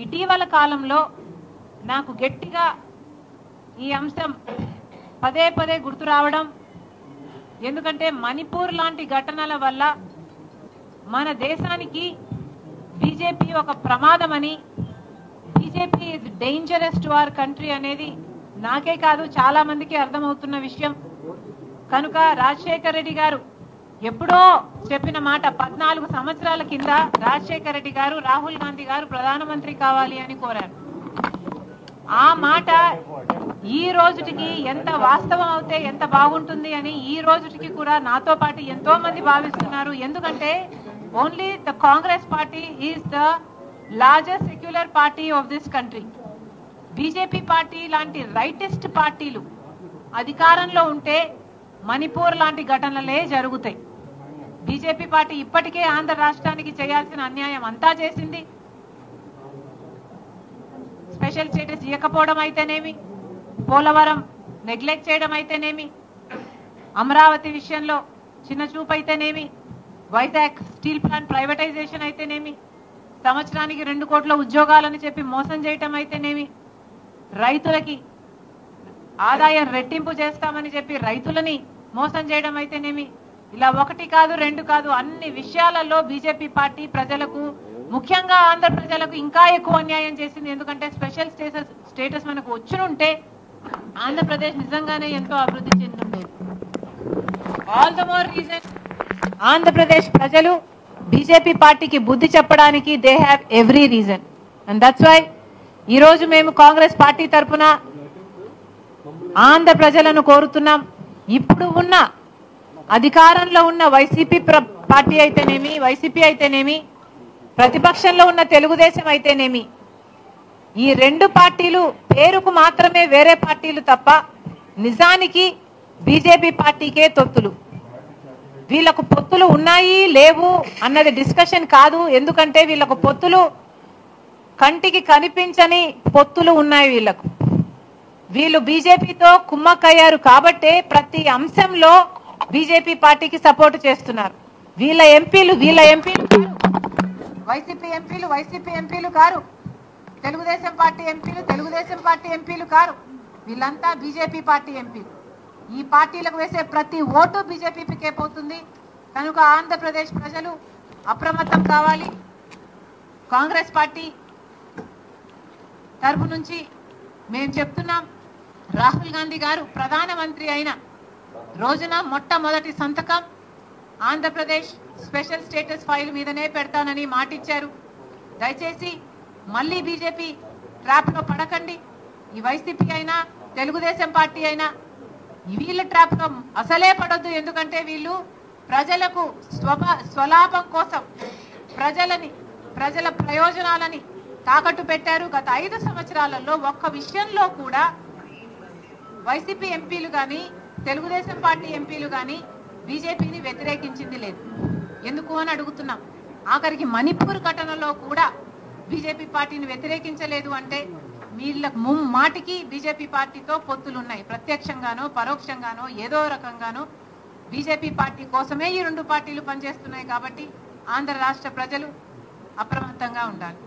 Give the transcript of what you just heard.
ఇటీవల కాలంలో నాకు గట్టిగా ఈ అంశం పదే పదే గుర్తు రావడం, ఎందుకంటే మణిపూర్ లాంటి ఘటనల వల్ల మన దేశానికి బీజేపీ ఒక ప్రమాదమని, BJP is dangerous to our country అనేది నాకే కాదు చాలా మందికి అర్థమవుతున్న విషయం. కనుక రాజశేఖర్ రెడ్డి గారు ఎప్పుడో చెప్పిన మాట, 14 సంవత్సరాల కింద రాజశేఖర్ రెడ్డి గారు రాహుల్ గాంధీ గారు ప్రధానమంత్రి కావాలి అని కోరారు. ఆ మాట ఈ రోజుకి ఎంత వాస్తవం అవుతే ఎంత బాగుంటుంది అని ఈ రోజుకి కూడా నాతో పాటు ఎంతో మంది భావిస్తున్నారు. ఎందుకంటే only the Congress party is the largest secular party of this country. BJP party లాంటి రైటిస్ట్ పార్టీలు అధికారంలో ఉంటే మణిపూర్ లాంటి ఘటనలే జరుగుతాయి. బీజేపీ పార్టీ ఇప్పటికే ఆంధ్ర రాష్ట్రానికి చేయాల్సిన అన్యాయం అంతా చేసింది. స్పెషల్ స్టేటస్ ఇవ్వకపోవడం అయితేనేమి, పోలవరం నెగ్లెక్ట్ చేయడం అయితేనేమి, అమరావతి విషయంలో చిన్న చూపు అయితేనేమి, వైజాగ్ స్టీల్ ప్లాంట్ ప్రైవేటైజేషన్ అయితేనేమి, సంవత్సరానికి 2 కోట్ల ఉద్యోగాలని చెప్పి మోసం చేయటం అయితేనేమి, రైతులకి ఆదాయం రెట్టింపు చేస్తామని చెప్పి రైతులని మోసం చేయడం అయితేనేమి, ఇలా 1 కాదు 2 కాదు అన్ని విషయాలలో బీజేపీ పార్టీ ప్రజలకు, ముఖ్యంగా ఆంధ్ర ప్రజలకు ఇంకా ఎక్కువ అన్యాయం చేసింది. ఎందుకంటే స్పెషల్ స్టేటస్ మనకు వచ్చునుంటే ఆంధ్రప్రదేశ్ నిజంగానే ఎంతో అభివృద్ధి చెందుండేది. All the more reason Andhra Pradesh ప్రజలు బీజేపీ పార్టీకి బుద్ధి చెప్పడానికి they have every reason. And that's why ఈరోజు మేము కాంగ్రెస్ పార్టీ తరఫున ఆంధ్ర ప్రజలను కోరుతున్నాం. ఇప్పుడు ఉన్న అధికారంలో ఉన్న వైసీపీ పార్టీ అయితేనేమి, వైసీపీ అయితేనేమి, ప్రతిపక్షంలో ఉన్న తెలుగుదేశం అయితేనేమి, ఈ 2 పార్టీలు పేరుకు మాత్రమే వేరే పార్టీలు తప్ప నిజానికి బీజేపీ పార్టీకే తొత్తులు. వీళ్ళకు పొత్తులు ఉన్నాయి లేవు అన్నది డిస్కషన్ కాదు. ఎందుకంటే వీళ్ళకు పొత్తులు కంటికి కనిపించని పొత్తులు ఉన్నాయి. వీళ్ళు బీజేపీతో కుమ్మక్కయ్యారు కాబట్టే ప్రతి అంశంలో బీజేపీ పార్టీకి సపోర్ట్ చేస్తున్నారు. వీళ్ళ ఎంపీలు వైసీపీ ఎంపీలు కారు, తెలుగుదేశం పార్టీ ఎంపీలు కారు, వీళ్ళంతా బీజేపీ పార్టీ ఎంపీలు. ఈ పార్టీలకు వేసే ప్రతి ఓటు బీజేపీకే పోతుంది. కనుక ఆంధ్రప్రదేశ్ ప్రజలు అప్రమత్తం కావాలి. కాంగ్రెస్ పార్టీ తరఫు నుంచి మేము చెప్తున్నాం, రాహుల్ గాంధీ గారు ప్రధానమంత్రి అయిన రోజున మొట్టమొదటి సంతకం ఆంధ్రప్రదేశ్ స్పెషల్ స్టేటస్ ఫైల్ మీదనే పెడతానని మాటిచ్చారు. దయచేసి మళ్ళీ బీజేపీ ట్రాప్లో పడకండి. ఈ వైసీపీ అయినా తెలుగుదేశం పార్టీ అయినా వీళ్ళ ట్రాప్లో అసలే పడొద్దు. ఎందుకంటే వీళ్ళు ప్రజలకు స్వలాభం కోసం ప్రజల ప్రయోజనాలని తాకట్టు పెట్టారు. గత 5 సంవత్సరాలలో ఒక్క విషయంలో కూడా వైసీపీ ఎంపీలు కానీ తెలుగుదేశం పార్టీ ఎంపీలు కానీ బీజేపీని వ్యతిరేకించింది లేదు. ఎందుకు అని అడుగుతున్నాం. ఆఖరికి మణిపూర్ ఘటనలో కూడా బీజేపీ పార్టీని వ్యతిరేకించలేదు అంటే వీళ్ళకు మాటికి బీజేపీ పార్టీతో పొత్తులు ఉన్నాయి. ప్రత్యక్షంగానో పరోక్షంగానో ఏదో రకంగానో బీజేపీ పార్టీ కోసమే ఈ 2 పార్టీలు పనిచేస్తున్నాయి. కాబట్టి ఆంధ్ర రాష్ట్ర ప్రజలు అప్రమత్తంగా ఉండాలి.